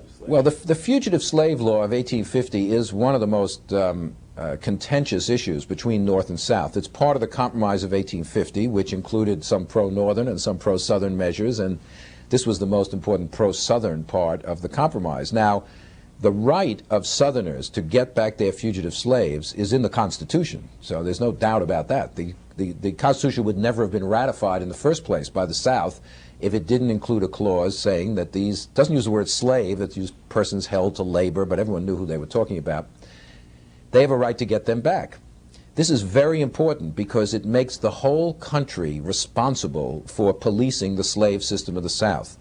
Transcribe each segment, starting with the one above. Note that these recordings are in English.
legislation? Well, the Fugitive Slave Law of 1850 is one of the most contentious issues between North and South. It's part of the Compromise of 1850, which included some pro-Northern and some pro-Southern measures, and this was the most important pro-Southern part of the Compromise. Now, the right of Southerners to get back their fugitive slaves is in the Constitution, so there's no doubt about that. The Constitution would never have been ratified in the first place by the South if it didn't include a clause saying that these, doesn't use the word slave, it used persons held to labor, but everyone knew who they were talking about. They have a right to get them back. This is very important because it makes the whole country responsible for policing the slave system of the South.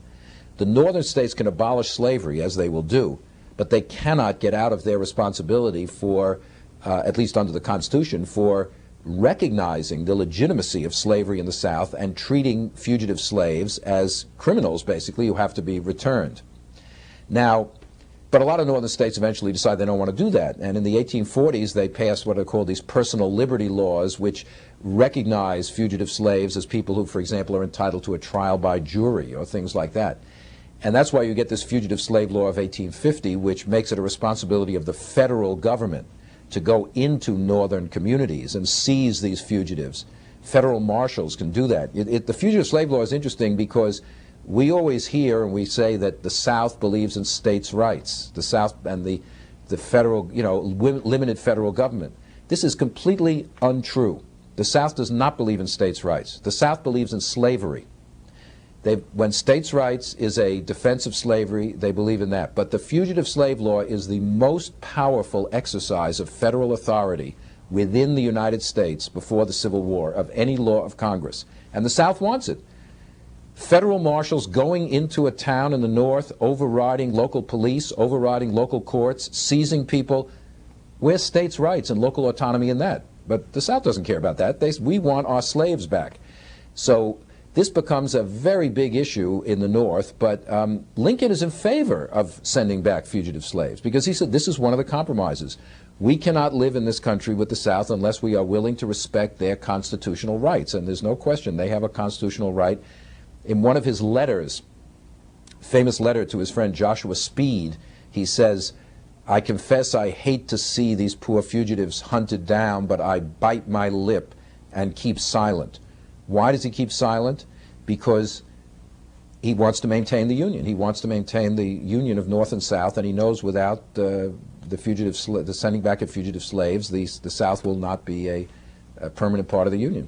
The northern states can abolish slavery, as they will do, but they cannot get out of their responsibility for, at least under the Constitution, for recognizing the legitimacy of slavery in the South and treating fugitive slaves as criminals, basically, who have to be returned. Now, but a lot of northern states eventually decide they don't want to do that, and in the 1840s they passed what are called these personal liberty laws, which recognize fugitive slaves as people who, for example, are entitled to a trial by jury or things like that. And that's why you get this Fugitive Slave Law of 1850, which makes it a responsibility of the federal government to go into northern communities and seize these fugitives. Federal marshals can do that. The Fugitive Slave Law is interesting because we always hear and we say that the South believes in states' rights, the South and the federal, limited federal government. This is completely untrue. The South does not believe in states' rights. The South believes in slavery. When states' rights is a defense of slavery, they believe in that. But the Fugitive Slave Law is the most powerful exercise of federal authority within the United States before the Civil War of any law of Congress. And the South wants it. Federal marshals going into a town in the North, overriding local police, overriding local courts, seizing people. Where's states' rights and local autonomy in that? But the South doesn't care about that. We want our slaves back. So this becomes a very big issue in the North, but Lincoln is in favor of sending back fugitive slaves because he said this is one of the compromises. We cannot live in this country with the South unless we are willing to respect their constitutional rights, and there's no question they have a constitutional right. In one of his letters, famous letter to his friend Joshua Speed, he says, "I confess I hate to see these poor fugitives hunted down, but I bite my lip and keep silent." Why does he keep silent? Because he wants to maintain the Union. He wants to maintain the union of North and South, and he knows without the sending back of fugitive slaves, the South will not be a permanent part of the Union.